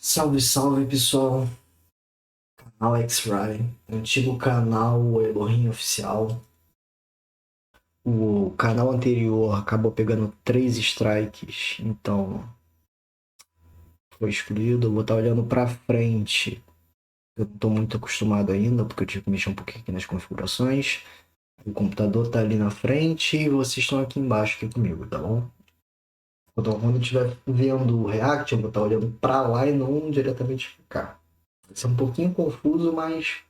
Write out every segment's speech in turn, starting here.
Salve, salve pessoal, canal X-Ray, antigo canal Elohim Oficial. O canal anterior acabou pegando 3 strikes, então foi excluído. Eu vou estar olhando pra frente. Eu não tô muito acostumado ainda, porque eu tive que mexer um pouquinho aqui nas configurações. O computador tá ali na frente e vocês estão aqui embaixo aqui comigo, tá bom? Então, quando eu estiver vendo o React, eu vou estar olhando pra lá e não diretamente pra cá. Vai ser um pouquinho confuso, mas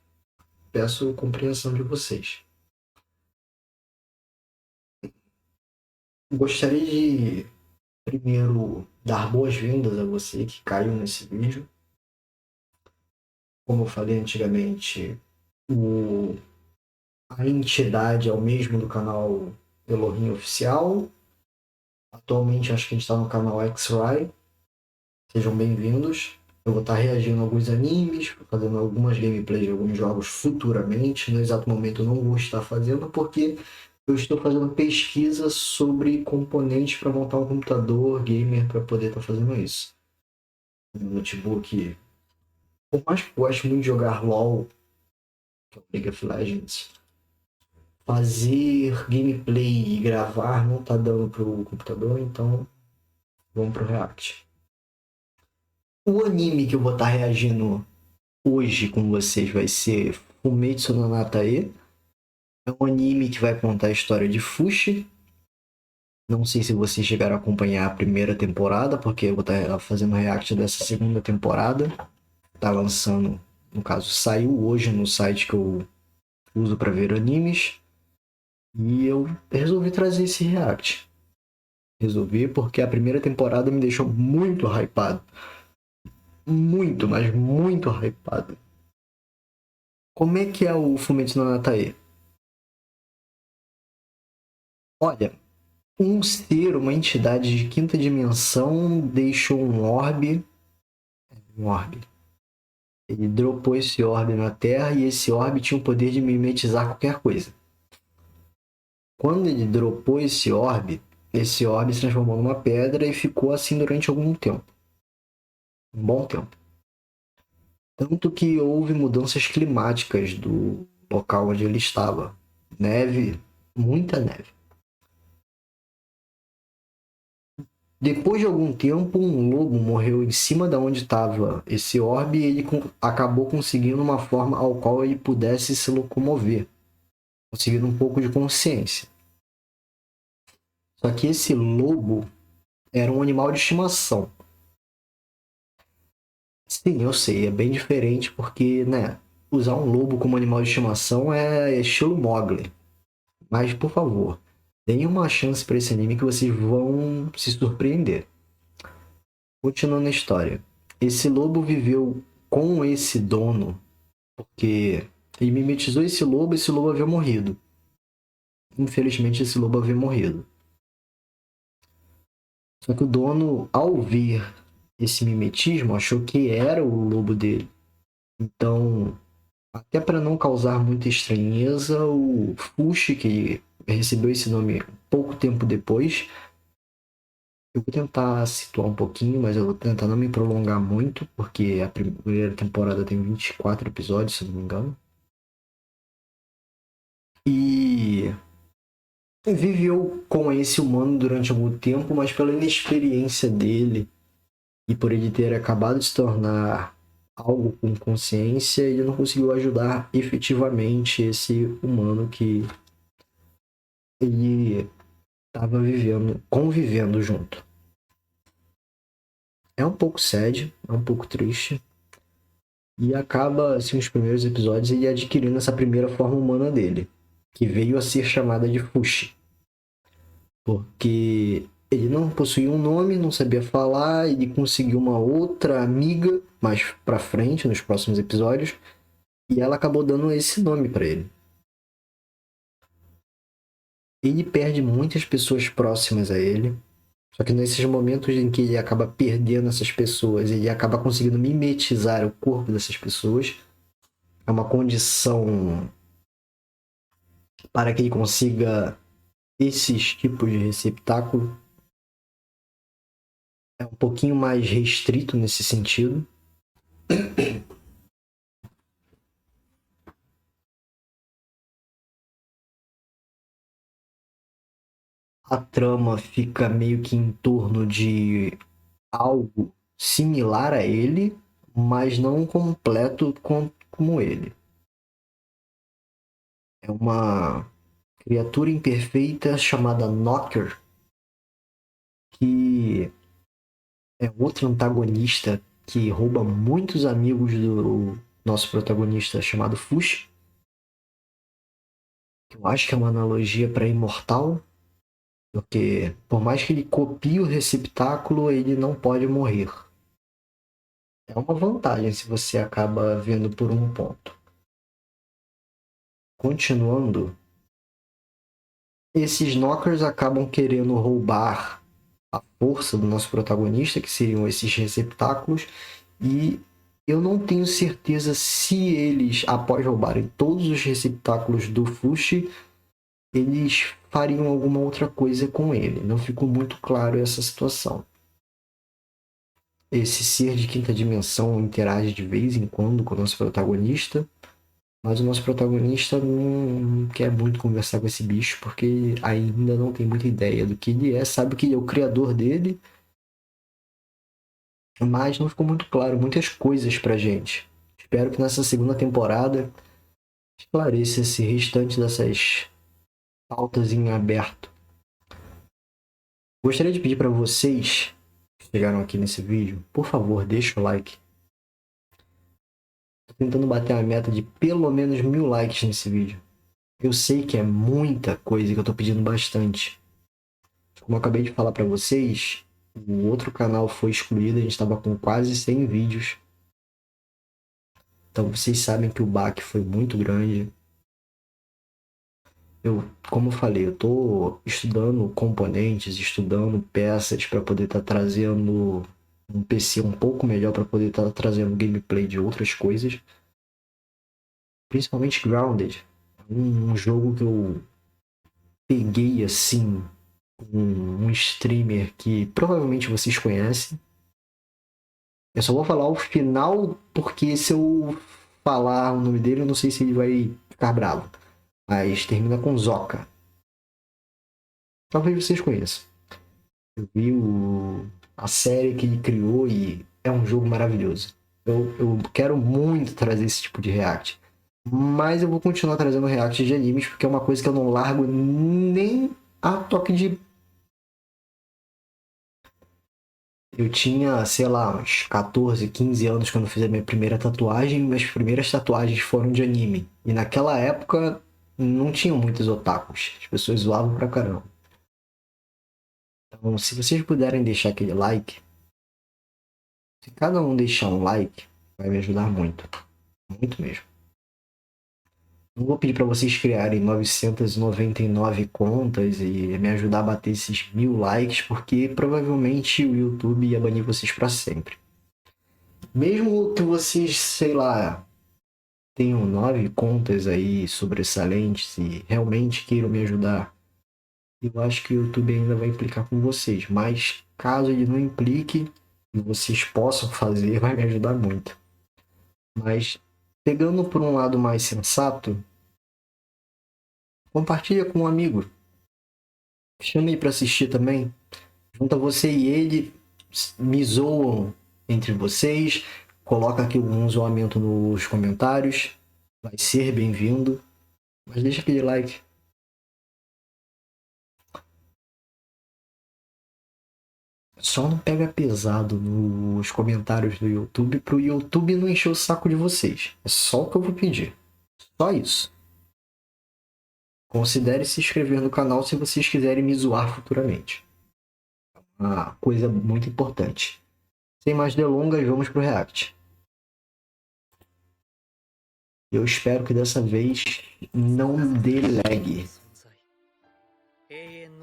peço compreensão de vocês. Gostaria de primeiro dar boas-vindas a você que caiu nesse vídeo. Como eu falei antigamente, a entidade é o mesmo do canal Elohim Oficial. Atualmente acho que a gente está no canal X-Ray. Sejam bem-vindos. Eu vou estar reagindo a alguns animes, fazendo algumas gameplays de alguns jogos futuramente. No exato momento eu não vou estar fazendo porque eu estou fazendo pesquisa sobre componentes para montar um computador gamer para poder estar fazendo isso. Meu notebook, por mais que eu goste muito de jogar LoL, que é o League of Legends, fazer gameplay e gravar não tá dando pro computador, então vamos pro React. O anime que eu vou estar reagindo hoje com vocês vai ser Fumetsu no Natae. É um anime que vai contar a história de Fushi. Não sei se vocês chegaram a acompanhar a primeira temporada, porque eu vou estar fazendo react dessa segunda temporada. Tá lançando, no caso, saiu hoje no site que eu uso para ver animes. E eu resolvi trazer esse react. Resolvi porque a primeira temporada me deixou muito hypado. Muito, mas muito hypado. Como é que é o Fumetsu no Natae? Olha, um ser, uma entidade de quinta dimensão deixou um orbe. Um orbe. Ele dropou esse orbe na Terra e esse orbe tinha o poder de mimetizar qualquer coisa. Quando ele dropou esse orbe se transformou numa pedra e ficou assim durante algum tempo. Um bom tempo. Tanto que houve mudanças climáticas do local onde ele estava. Neve, muita neve. Depois de algum tempo, um lobo morreu em cima da onde estava esse orbe e ele acabou conseguindo uma forma ao qual ele pudesse se locomover, conseguindo um pouco de consciência. Só que esse lobo era um animal de estimação. Sim, eu sei, é bem diferente porque, né, usar um lobo como animal de estimação é estilo Mowgli. Mas, por favor, deem uma chance para esse anime que vocês vão se surpreender. Continuando a história. Esse lobo viveu com esse dono porque ele mimetizou esse lobo havia morrido. Infelizmente, esse lobo havia morrido. Só que o dono, ao ver esse mimetismo, achou que era o lobo dele. Então, até para não causar muita estranheza, o Fushi, que recebeu esse nome pouco tempo depois, eu vou tentar situar um pouquinho, mas eu vou tentar não me prolongar muito, porque a primeira temporada tem 24 episódios, se não me engano. E viveu com esse humano durante algum tempo, mas pela inexperiência dele e por ele ter acabado de se tornar algo com consciência, ele não conseguiu ajudar efetivamente esse humano que ele estava vivendo, convivendo junto. É um pouco sad, é um pouco triste. E acaba, assim, os primeiros episódios ele adquirindo essa primeira forma humana dele, que veio a ser chamada de Fushi. Porque ele não possuía um nome, não sabia falar, ele conseguiu uma outra amiga mais pra frente, nos próximos episódios, e ela acabou dando esse nome para ele. Ele perde muitas pessoas próximas a ele, só que nesses momentos em que ele acaba perdendo essas pessoas, ele acaba conseguindo mimetizar o corpo dessas pessoas. É uma condição para que ele consiga esses tipos de receptáculo. É um pouquinho mais restrito nesse sentido. A trama fica meio que em torno de algo similar a ele, mas não completo como ele. É uma criatura imperfeita chamada Knocker, que é outro antagonista que rouba muitos amigos do nosso protagonista chamado Fush. Eu acho que é uma analogia para Imortal, porque por mais que ele copie o receptáculo, ele não pode morrer. É uma vantagem se você acaba vendo por um ponto. Continuando, esses knockers acabam querendo roubar a força do nosso protagonista, que seriam esses receptáculos, e eu não tenho certeza se eles, após roubarem todos os receptáculos do Fushi, eles fariam alguma outra coisa com ele. Não ficou muito claro essa situação. Esse ser de quinta dimensão interage de vez em quando com o nosso protagonista, mas o nosso protagonista não quer muito conversar com esse bicho porque ainda não tem muita ideia do que ele é, sabe que ele é o criador dele, mas não ficou muito claro muitas coisas pra gente. Espero que nessa segunda temporada esclareça esse restante dessas pautas em aberto. Gostaria de pedir para vocês que chegaram aqui nesse vídeo, por favor, deixa o like. Tô tentando bater a meta de pelo menos 1000 likes nesse vídeo. Eu sei que é muita coisa que eu tô pedindo bastante. Como eu acabei de falar para vocês, o outro canal foi excluído, a gente estava com quase 100 vídeos. Então vocês sabem que o baque foi muito grande. Como eu falei, eu tô estudando componentes, estudando peças para poder estar trazendo um PC um pouco melhor para poder estar trazendo gameplay de outras coisas. Principalmente Grounded. Um jogo que eu peguei assim um streamer que provavelmente vocês conhecem. Eu só vou falar o final porque se eu falar o nome dele, eu não sei se ele vai ficar bravo. Mas termina com Zoka. Talvez vocês conheçam. Eu vi a série que ele criou e é um jogo maravilhoso. Eu quero muito trazer esse tipo de react. Mas eu vou continuar trazendo react de animes porque é uma coisa que eu não largo nem a toque de. Eu tinha, sei lá, uns 14, 15 anos quando eu fiz a minha primeira tatuagem. Minhas primeiras tatuagens foram de anime. E naquela época não tinham muitos otakus. As pessoas zoavam pra caramba. Então, se vocês puderem deixar aquele like, se cada um deixar um like, vai me ajudar muito. Muito mesmo. Não vou pedir para vocês criarem 999 contas e me ajudar a bater esses 1000 likes, porque provavelmente o YouTube ia banir vocês para sempre. Mesmo que vocês, sei lá, tenham 9 contas aí sobressalentes e realmente queiram me ajudar, eu acho que o YouTube ainda vai implicar com vocês. Mas caso ele não implique e vocês possam fazer, vai me ajudar muito. Mas pegando por um lado mais sensato, compartilha com um amigo. Chame ele para assistir também. Junta você e ele, me zoam entre vocês. Coloca aqui um zoamento nos comentários. Vai ser bem-vindo. Mas deixa aquele like. Só não pega pesado nos comentários do YouTube pro YouTube não encher o saco de vocês. É só o que eu vou pedir. Só isso. Considere se inscrever no canal se vocês quiserem me zoar futuramente. Uma coisa muito importante. Sem mais delongas, vamos pro React. Eu espero que dessa vez não dê lag.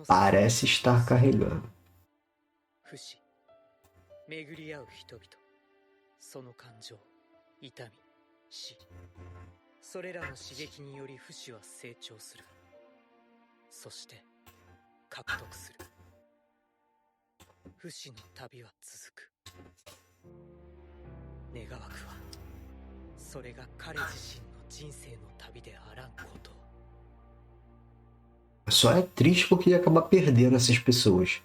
Parece estar carregando. 巡り合う人々、その感情、痛み、死、それらの刺激により不死は成長する。そして獲得する。不死の旅は続く。願わくはそれが彼自身の人生の旅であらんこと。 Só é triste porque ia acabar perdendo essas pessoas.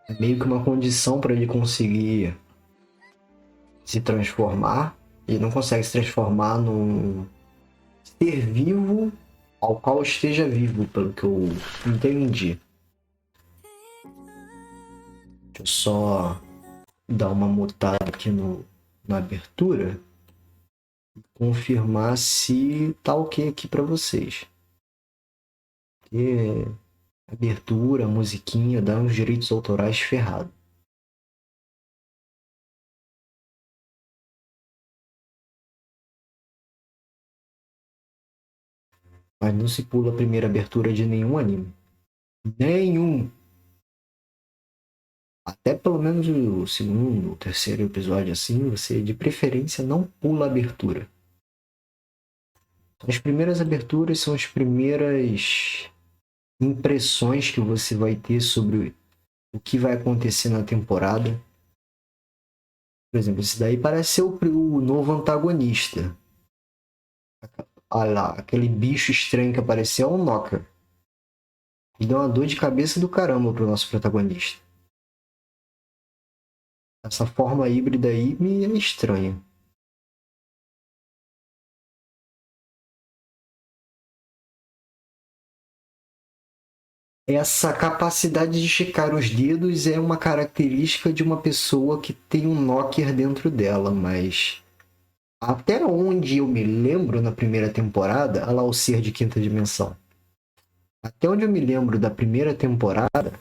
É meio que uma condição para ele conseguir se transformar. Ele não consegue se transformar num ser vivo ao qual esteja vivo, pelo que eu entendi. Deixa eu só dar uma mutada aqui na abertura e confirmar se tá ok aqui para vocês. Porque abertura, musiquinha, dá uns direitos autorais ferrados. Mas não se pula a primeira abertura de nenhum anime. Nenhum! Até pelo menos o segundo, o terceiro episódio assim, você de preferência não pula a abertura. As primeiras aberturas são as primeiras impressões que você vai ter sobre o que vai acontecer na temporada. Por exemplo, esse daí parece ser o novo antagonista. Olha lá, aquele bicho estranho que apareceu é um Knocker. E deu uma dor de cabeça do caramba pro nosso protagonista. Essa forma híbrida aí me é estranha. Essa capacidade de esticar os dedos é uma característica de uma pessoa que tem um Knocker dentro dela, mas até onde eu me lembro na primeira temporada, olha lá o ser de quinta dimensão. Até onde eu me lembro da primeira temporada,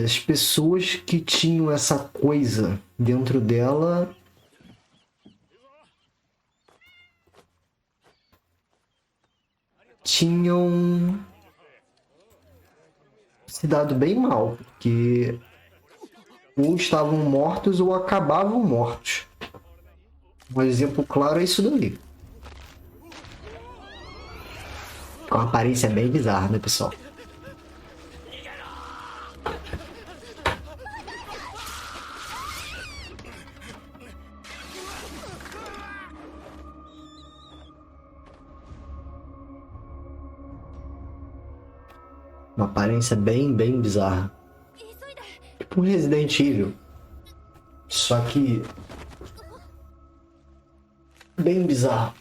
as pessoas que tinham essa coisa dentro dela tinham se dado bem mal, porque ou estavam mortos ou acabavam mortos. Um exemplo claro é isso daí. Com uma aparência bem bizarra, né, pessoal? Uma aparência bem bizarra. Tipo um Resident Evil. Só que bem bizarro.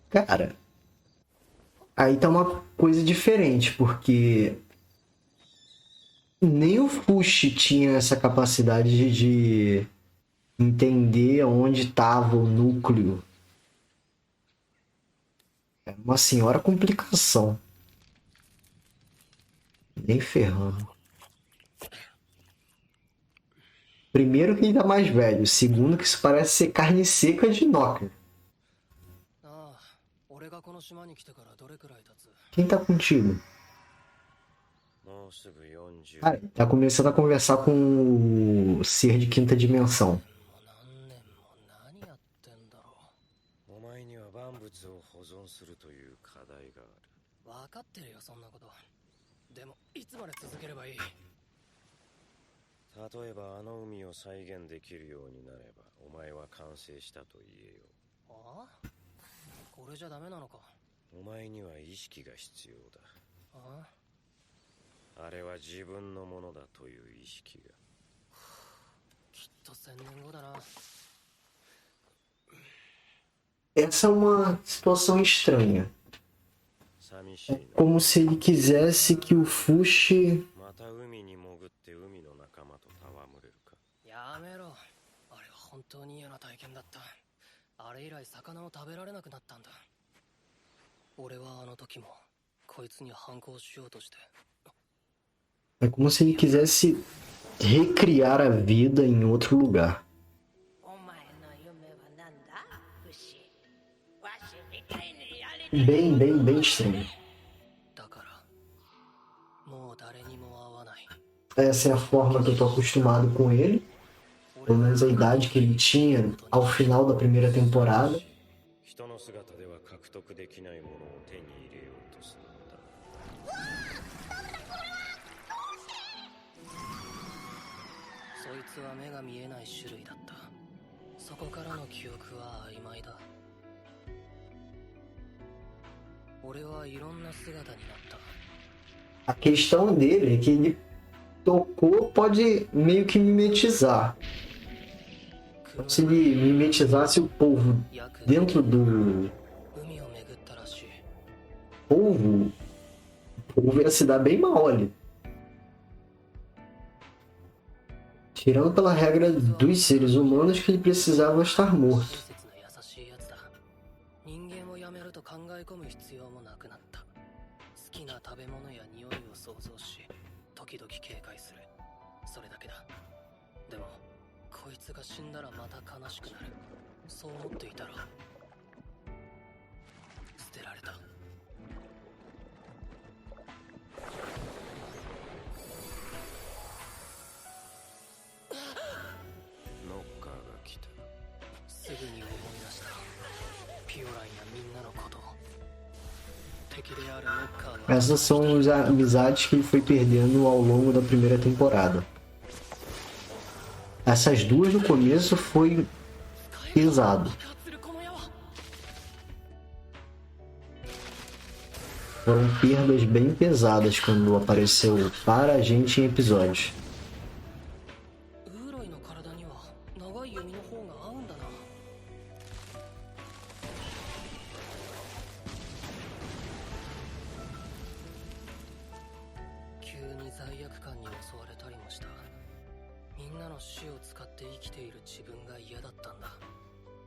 Cara, aí tá uma coisa diferente, porque nem o Fushi tinha essa capacidade de entender onde estava o núcleo. É uma senhora complicação. Nem ferrando. Primeiro que ele tá mais velho. Segundo que isso parece ser carne seca de Knocker. Quem tá contigo? Ah, tá começando a conversar com o ser de quinta dimensão. Essa é uma situação estranha. É como se ele quisesse que o Fushi é como se ele quisesse recriar a vida em outro lugar. Bem estranho. Essa é a forma que eu tô acostumado com ele. pelo menos a idade que ele tinha ao final da primeira temporada. 人の姿では獲得できないものを手に入れようとするのだ。そいつは目が見えない種類だった。そこからの記憶は曖昧だ。俺はいろんな姿になった。 A questão dele é que ele tocou pode meio que mimetizar. Então, se ele mimetizasse o povo dentro do povo, o povo ia se dar bem mal ali. Tirando pela regra dos seres humanos que ele precisava estar morto. 好きな食べ物や匂いを想像し、時々警戒する。それだけだ。でも、こいつが死んだらまた悲しくなる。そう思っていたら、捨てられた。ノッカーが来た。すぐに思い出した。ピオランやみんなのこと。 Essas são as amizades que ele foi perdendo ao longo da primeira temporada. Essas duas no começo foi pesado. Foram perdas bem pesadas quando apareceu para a gente em episódios.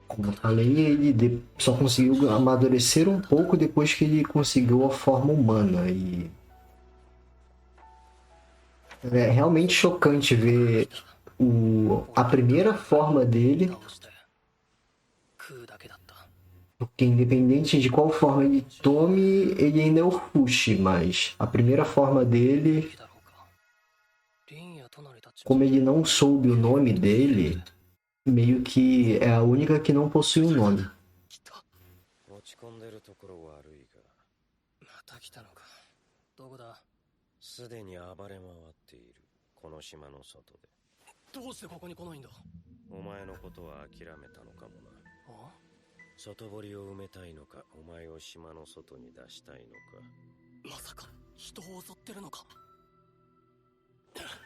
Como eu falei, ele só conseguiu amadurecer um pouco depois que ele conseguiu a forma humana. E é realmente chocante ver a primeira forma dele. Porque independente de qual forma ele tome, ele ainda é o Fushi, mas a primeira forma dele, como ele não soube o nome dele, meio que é a única que não possui um nome.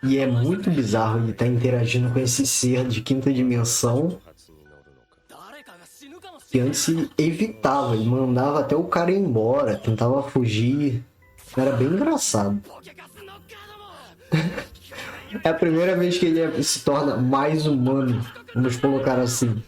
E é muito bizarro ele estar interagindo com esse ser de quinta dimensão que antes ele evitava, ele mandava até o cara ir embora, tentava fugir. Era bem engraçado. É a primeira vez que ele se torna mais humano, vamos colocar assim.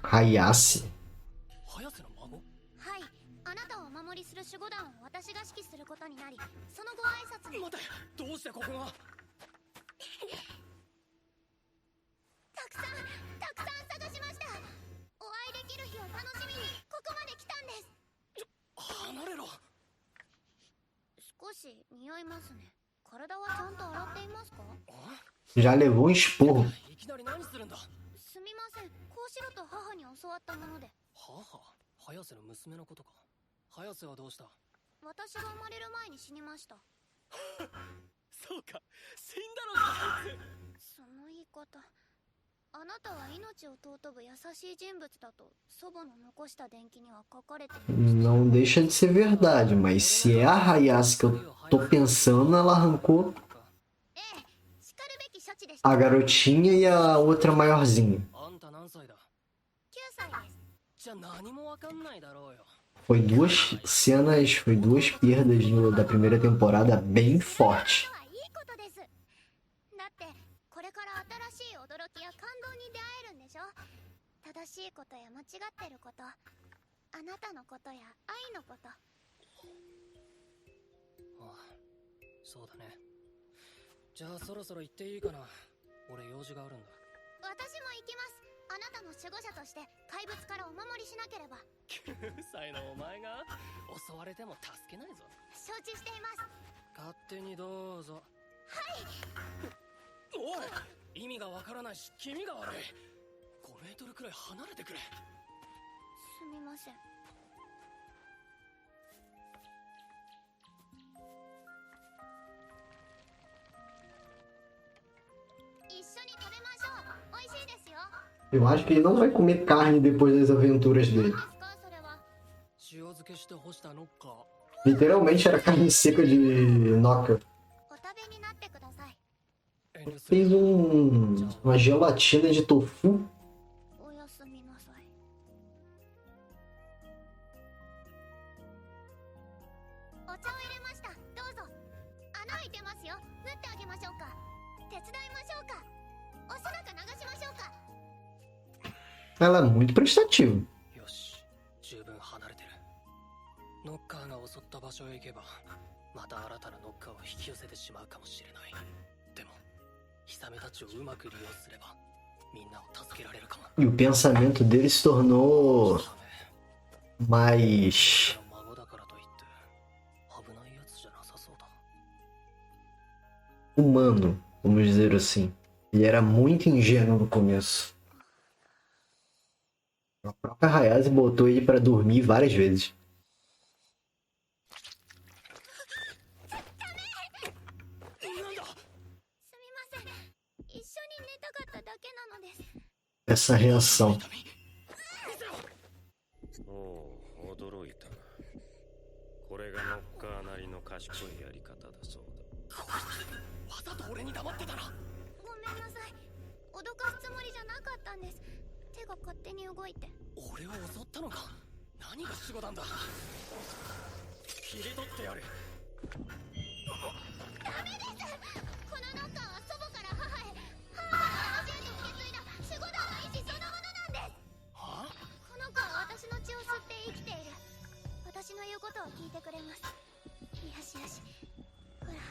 Hayase. Já levou um esporro. Não deixa de ser verdade, mas se é a Hayase que eu tô pensando, ela arrancou a garotinha e a outra maiorzinha. Foi duas cenas, foi duas perdas da primeira temporada bem forte. ああ、そうだね。じゃあそろそろ行っていいかな。俺用事があるんだ。私も行きます。あなたの守護者として怪物からお守りしなければ。9歳のお前が襲われても助けないぞ。承知しています。勝手にどうぞ。おい、意味がわからないし気味が悪い。5メートルくらい離れてくれ。すみません。一緒に食べましょう。美味しいですよ。 Eu acho que ele não vai comer carne depois das aventuras dele. 何ですかそれは。塩漬けして干したノッカー。 Literalmente era carne seca de Noca. お食べになってください。遠慮する。 Fez uma gelatina de tofu. おやすみなさい。お茶を入れました。どうぞ。穴開いてますよ。縫ってあげましょうか。手伝いましょうか。お背中流しましょうか。 Ela é muito prestativa. よし、十分離れてる。ノッカーが襲った場所へ行けば、また新たなノッカーを引き寄せてしまうかもしれない。でも、ヒサメたちをうまく利用すれば、みんなを助けられるかも。 E o pensamento dele se tornou mais 孫だからといって危ないやつじゃなさそうだ。 humano, vamos dizer assim. Ele era muito ingênuo no começo. A própria Hayase botou ele pra dormir várias vezes. なんだ。すみません。一緒に寝たかっただけなのです。 Essa reação. おお、驚いたな。これがノッカーなりの賢いやり方だそうだ。わざと俺に黙ってたな。ごめんなさい。脅かすつもりじゃなかったんです。手が勝手に動いて。俺を襲ったのか。何が守護団だ。切り取ってやる。ダメです。このノッカーは祖母から母へ、母から教えて受け継いだ守護団の意志そのものなんです。はあ。この子は私の血を吸って生きている。私の言うことを聞いてくれます。よしよし。ほら、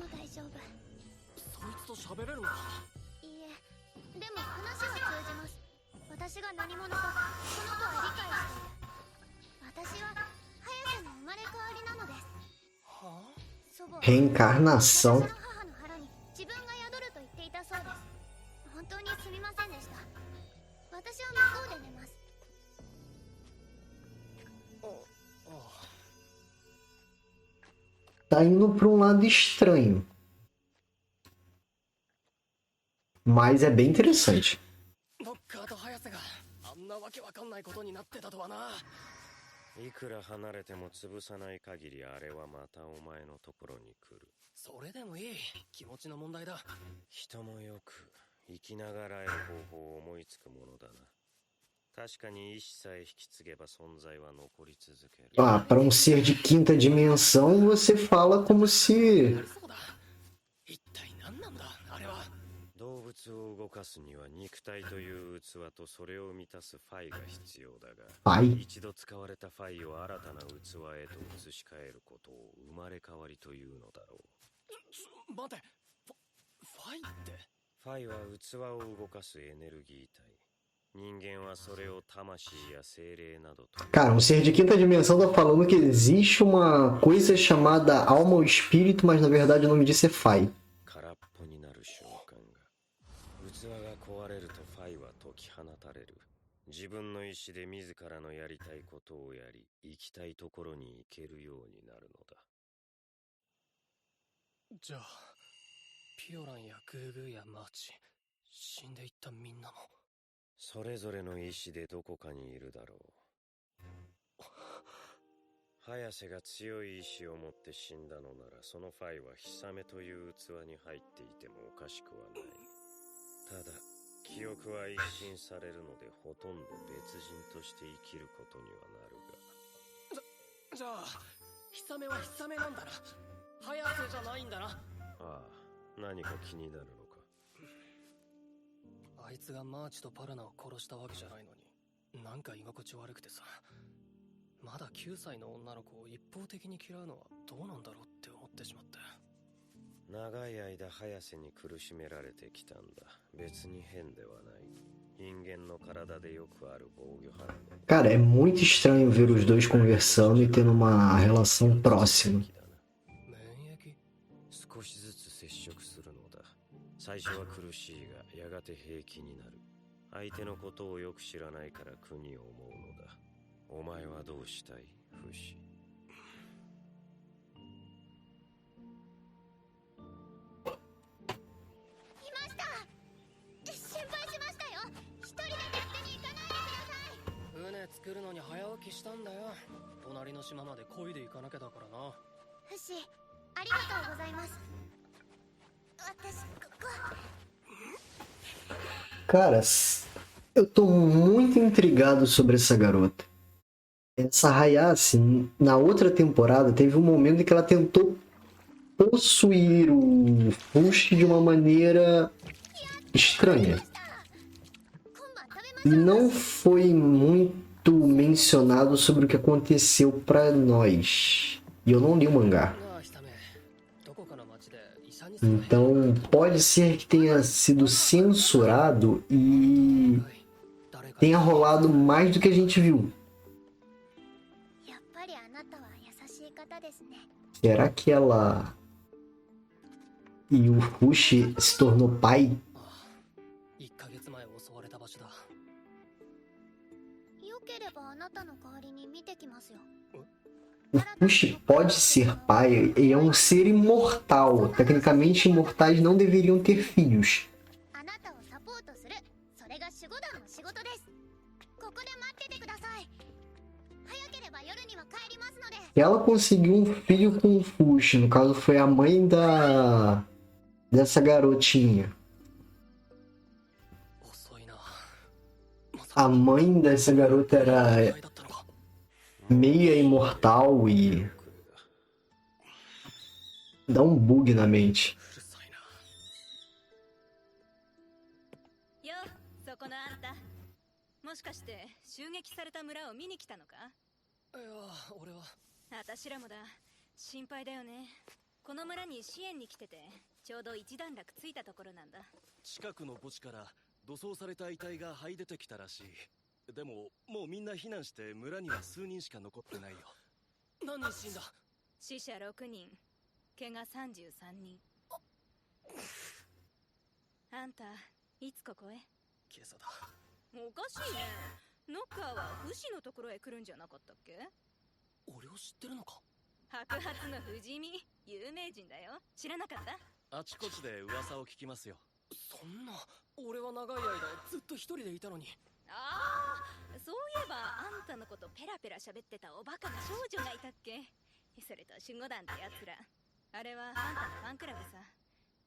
もう大丈夫。そいつと喋れるのか。いいえ、でも話は通じます。私が何者か、この子は理解している。私は早瀬の生まれ変わりなのです。はあ。祖母は Reencarnação. 私の母の腹に自分が宿ると言っていたそうです。本当にすみませんでした。私は向こうで寝ます。 Tá indo pra um lado estranho. Mas é bem interessante. ノッカーと早瀬があんなわけわかんないことになってたとはな。いくら離れても潰さない限りあれはまたお前のところに来る。それでもいい。気持ちの問題だ。人もよく生きながらえる方法を思いつくものだな。確かに意志さえ引き継げば存在は残り続ける。 Ah, para um ser de quinta dimensão, você fala como se そうだ。一体何なんだあれは。動物を動かすには肉体という器とそれを満たすファイが必要だが、 pai. 一度使われたファイを新たな器へと移し替えることを生まれ変わりというのだろう。待て。ファイって。ファイは器を動かすエネルギー体。人間はそれを魂や精霊などと。 Cara, um ser de quinta dimensão tá falando que existe uma coisa chamada alma ou espírito, mas na verdade o nome disso é Fai. 空っぽになる瞬間が。器が壊れるとファイは解き放たれる。自分の意志で自らのやりたいことをやり、行きたいところに行けるようになるのだ。じゃあピオランやグーグーやマーチ、死んでいったみんなも。それぞれの意志でどこかにいるだろう。早瀬が強い意志を持って死んだのなら、そのファイはヒサメという器に入っていてもおかしくはない。ただ記憶は一新されるので、ほとんど別人として生きることにはなるが。じゃあヒサメはヒサメなんだな。早瀬じゃないんだな。ああ、何か気になるのか。あいつがマーチとパルナを殺したわけじゃないのに、なんか居心地悪くてさ。まだ9歳の女の子を一方的に嫌うのはどうなんだろうってってしまって。長い間早瀬に苦しめられてきたんだ。別に変ではない。人間の体でよくある防御反応。Cara, é muito estranho ver os dois conversando e tendo uma relação próxima. 免疫？少しずつ接触するのだ。最初は苦しいが、やがて平気になる。相手のことをよく知らないから苦に思うのだ。お前はどうしたい、フシ？船作るのに早起きしたんだよ。隣の島まで漕いで行かなきゃだからな。フシ、ありがとうございます。私、ここ。Caras, eu tô muito intrigado sobre essa garota. Essa Hayase, na outra temporada, teve um momento em que ela tentou possuir o Fushi de uma maneira estranha. E não foi muito mencionado sobre o que aconteceu pra nós. E eu não li o mangá. Então, pode ser que tenha sido censurado e tenha rolado mais do que a gente viu. Será que ela e o Fushi se tornou pai? O Fushi pode ser pai e é um ser imortal. Tecnicamente, imortais não deveriam ter filhos. E ela conseguiu um filho com o Fushi. No caso, foi a mãe dessa garotinha. A mãe dessa garota era meia imortal e dá um bug na mente. Itaí でももうみんな避難して村には数人しか残ってないよ。何人死んだ？死者6人、怪我33人。あんたいつここへ？今朝だ。おかしいね。ノッカーはフシのところへ来るんじゃなかったっけ？俺を知ってるのか？白髪の不死身、有名人だよ。知らなかった？あちこちで噂を聞きますよ。そんな、俺は長い間ずっと一人でいたのに。ああ、そういえばあんたのことペラペラ喋ってたおバカな少女がいたっけ？それと守護団ってやつら。あれはあんたのファンクラブさ。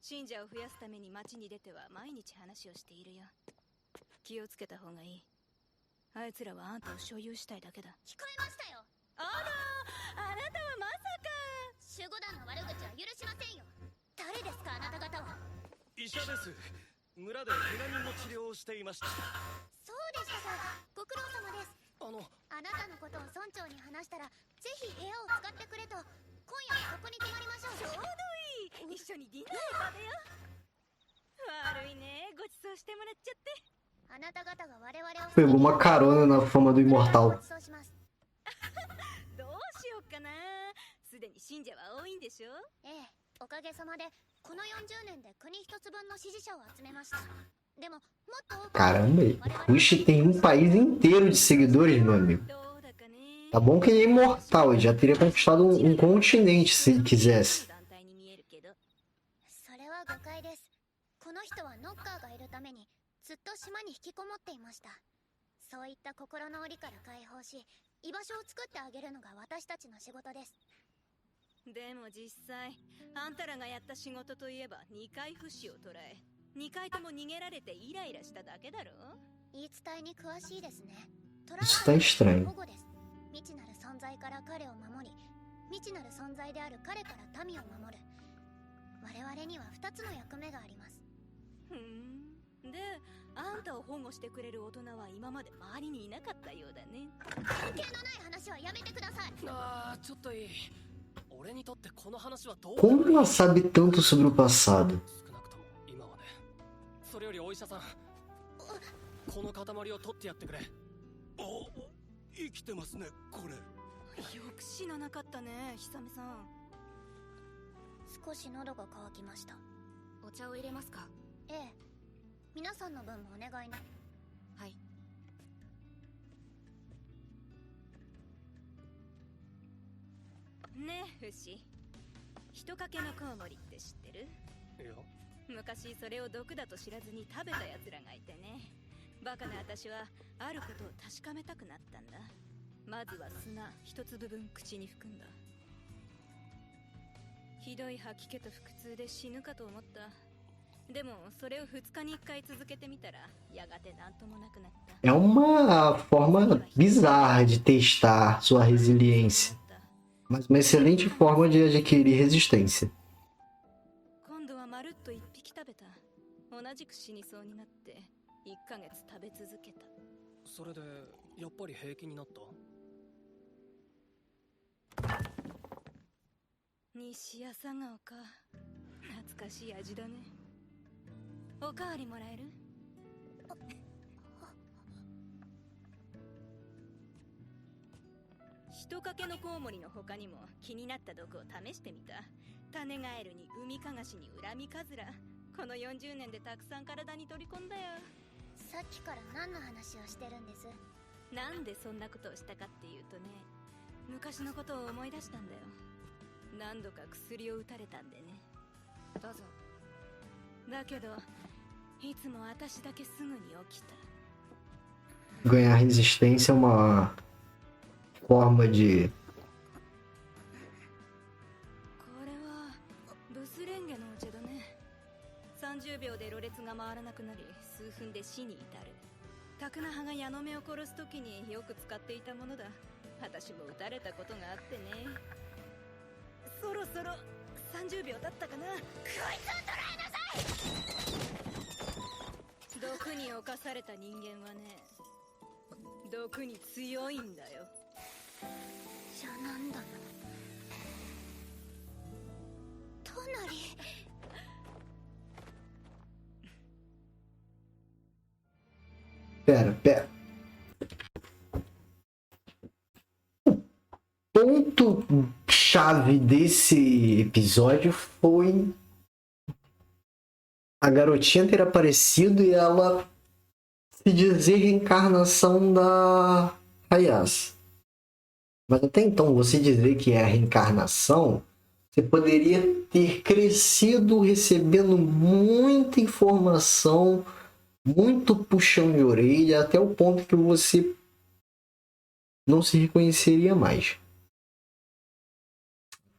信者を増やすために街に出ては毎日話をしているよ。気をつけた方がいい。あいつらはあんたを所有したいだけだ。聞こえましたよ。あら、あなたはまさか。守護団の悪口は許しませんよ。誰ですか、あなた方は。医者です。村で怪我人の治療をしていました。そうでしたか。ご苦労様です。あなたのことを村長に話したら、ぜひ部屋を使ってくれと。今夜はここに泊まりましょう。ちょうどいい。一緒にディナー食べよう。悪いね、ごちそうしてもらっちゃって。あなた方が我々を Pegou uma carona na fama do imortal. どうしようかな。すでに信者は多いんでしょ？ええ、おかげさまでこの40年で国一つ分の支持者を集めました。でももっと多く Caramba, Fushi tem um país inteiro de seguidores, meu amigo. Tá bom que ele é imortal, ele já teria conquistado um continente se ele quisesse. それは誤解です。この人はノッカーがいるためにずっと島に引きこもっていました。そういった心の檻から解放し、居場所を作ってあげるのが私たちの仕事です。でも実際、あんたらがやった仕事といえば2回フシを捕らえ、2回とも逃げられてイライラしただけだろ。言い伝えに詳しいですね。Isso tá estranho. 未知なる存在から彼を守り、未知なる存在である彼から民を守る。我々には2つの役目があります。で、あんたを保護してくれる大人は今まで周りにいなかったようだね。関係のない話はやめてください。ちょっといい。俺俺にとってこの話はどう Como ela sabe tanto sobre o passado? 少なくとも今はね。それよりお医者さん、この塊を取ってやってくれ。お、生きてますねこれ。よく死ななかったね、ひさめさん。少し喉が渇きました。お茶を入れますか？ええ、皆さんの分もお願いね。はい。ねえフシ、人かけのコウモリって知ってる？いや、昔それを毒だと知らずに食べた奴らがいてね。バカな私はあることを確かめたくなったんだ。まずは砂一粒分口に含んだ。ひどい吐き気と腹痛で死ぬかと思った。でもそれを2日に1回続けてみたらやがてなんともなくなった。 É uma forma bizarra de testar sua resiliência, mas uma excelente forma de adquirir resistência. 今度はまるっと1匹食べた。同じく死にそうになって1ヶ月食べ続けた。それでやっぱり平気になった？西朝顔か。懐かしい味だね。おかわりもらえる？人かけのコウモリの他にも気になった毒を試してみた。タネガエルにウミカガシにウラミカズラ。この40年でたくさん体に取り込んだよ。さっきから何の話をしてるんです？なんでそんなことをしたかっていうとね、昔のことを思い出したんだよ。何度か薬を打たれたんでね。どうぞ。だけどいつも私だけすぐに起きた。 Ganhar resistência é uma forma de これはブスレンゲのお茶だね。30秒でろれつが回らなくなり、数分で死に至る。タクナハがヤノメを殺すときによく使っていたものだ。私も撃たれたことがあってね。そろそろ30秒経ったかな。こいつを捕らえなさい。毒に侵された人間はね、毒に強いんだよ。じゃあなんだの？トナリ。Pera. O ponto-chave desse episódio foi a garotinha ter aparecido e ela se dizer reencarnação da Hayase. Mas até então, você dizer que é a reencarnação, você poderia ter crescido recebendo muita informação, muito puxão de orelha, até o ponto que você não se reconheceria mais.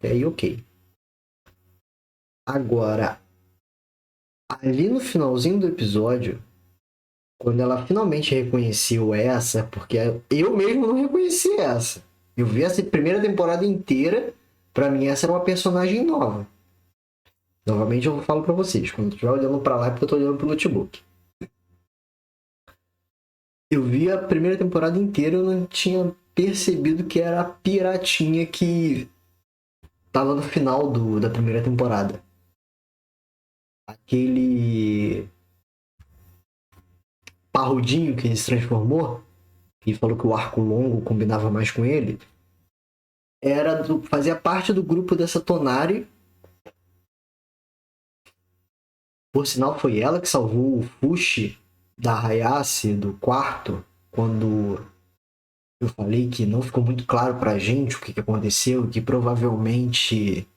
E aí, ok. Agora, ali no finalzinho do episódio, quando ela finalmente reconheceu essa, porque eu mesmo não reconheci essa. Eu vi essa primeira temporada inteira, pra mim essa era uma personagem nova. Novamente eu falo pra vocês, quando eu estiver olhando pra lá é porque eu tô olhando pro notebook. Eu vi a primeira temporada inteira e eu não tinha percebido que era a piratinha que tava no final da primeira temporada. Aquele parrudinho que ele se transformou, e falou que o arco longo combinava mais com ele, fazia parte do grupo dessa Tonari. Por sinal, foi ela que salvou o Fushi da Hayase do quarto, quando eu falei que não ficou muito claro pra gente o que aconteceu, que provavelmente...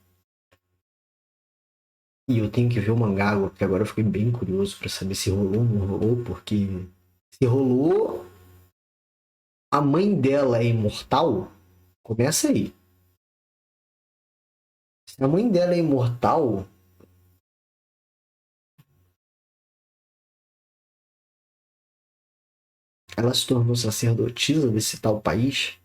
E eu tenho que ver o mangá, porque agora eu fiquei bem curioso pra saber se rolou ou não rolou, porque se rolou, a mãe dela é imortal? Começa aí. Se a mãe dela é imortal, ela se tornou sacerdotisa desse tal país.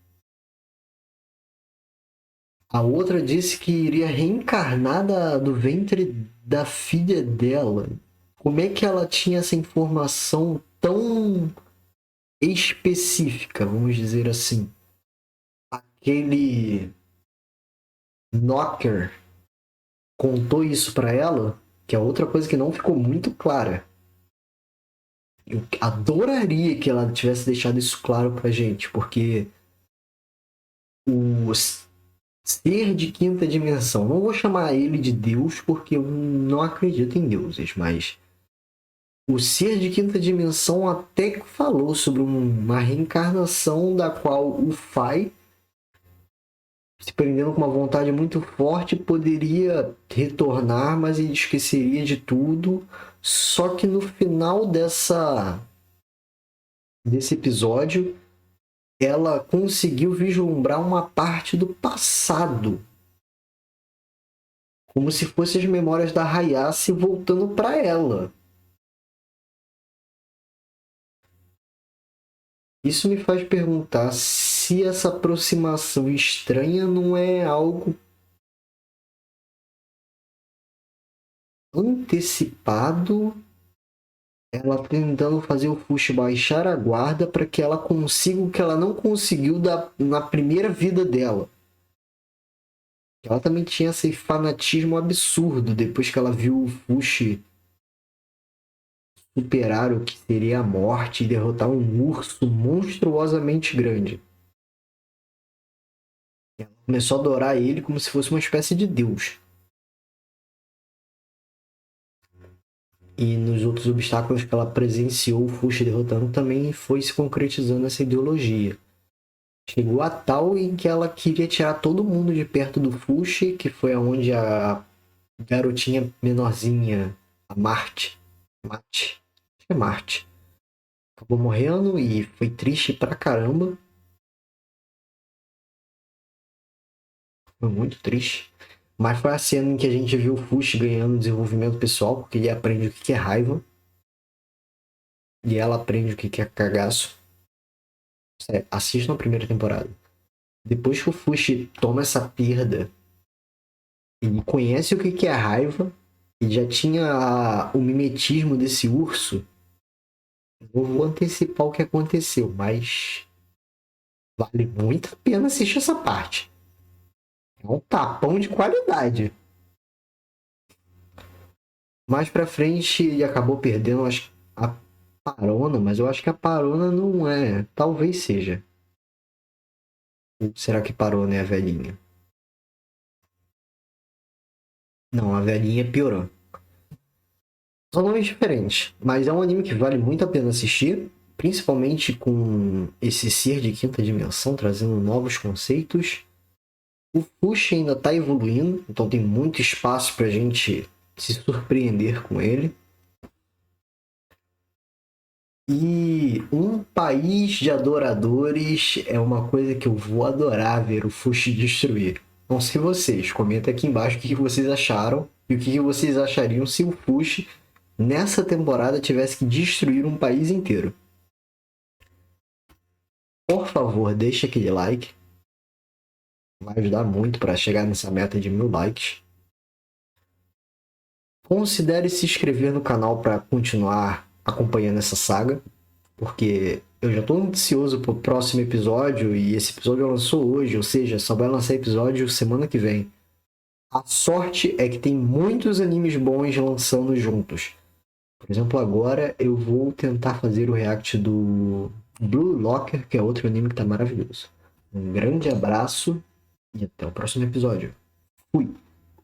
A outra disse que iria reencarnar do ventre da filha dela. Como é que ela tinha essa informação tão específica, vamos dizer assim? Aquele Knocker contou isso pra ela, que é outra coisa que não ficou muito clara. Eu adoraria que ela tivesse deixado isso claro pra gente, porque o ser de quinta dimensão, não vou chamar ele de Deus porque eu não acredito em deuses, mas o ser de quinta dimensão até falou sobre uma reencarnação da qual o Fai, se prendendo com uma vontade muito forte, poderia retornar, mas ele esqueceria de tudo. Só que no final desse episódio, ela conseguiu vislumbrar uma parte do passado. Como se fossem as memórias da Hayase voltando para ela. Isso me faz perguntar se essa aproximação estranha não é algo antecipado, ela tentando fazer o Fushi baixar a guarda para que ela consiga o que ela não conseguiu na primeira vida dela. Ela também tinha esse fanatismo absurdo depois que ela viu o Fushi superar o que seria a morte e derrotar um urso monstruosamente grande. Ela começou a adorar ele como se fosse uma espécie de deus. E nos outros obstáculos que ela presenciou o Fushi derrotando também foi se concretizando essa ideologia. Chegou a tal em que ela queria tirar todo mundo de perto do Fushi, que foi aonde a garotinha menorzinha, a Marte, acho que é Marte, acabou morrendo e foi triste pra caramba. Foi muito triste. Mas foi a cena em que a gente viu o Fushi ganhando desenvolvimento pessoal, porque ele aprende o que é raiva. E ela aprende o que é cagaço. Assista na primeira temporada. Depois que o Fushi toma essa perda, ele conhece o que é raiva, e já tinha o mimetismo desse urso. Eu vou antecipar o que aconteceu, mas vale muito a pena assistir essa parte. É um tapão de qualidade. Mais pra frente ele acabou perdendo a Parona, mas eu acho que a Parona não é. Talvez seja. Ou será que Parona é a velhinha? Não, a velhinha é piorou. São nomes diferentes, mas é um anime que vale muito a pena assistir, principalmente com esse ser de quinta dimensão trazendo novos conceitos. O Fushi ainda está evoluindo, então tem muito espaço pra gente se surpreender com ele. E um país de adoradores é uma coisa que eu vou adorar ver o Fushi destruir. Não sei vocês, comenta aqui embaixo o que vocês acharam e o que vocês achariam se o Fushi nessa temporada tivesse que destruir um país inteiro. Por favor, deixa aquele like. Vai ajudar muito para chegar nessa meta de 1000 likes. Considere se inscrever no canal para continuar acompanhando essa saga, porque eu já estou ansioso pro próximo episódio e esse episódio lançou hoje, ou seja, só vai lançar episódio semana que vem. A sorte é que tem muitos animes bons lançando juntos. Por exemplo, agora eu vou tentar fazer o react do Blue Locker, que é outro anime que tá maravilhoso. Um grande abraço e até o próximo episódio. Fui!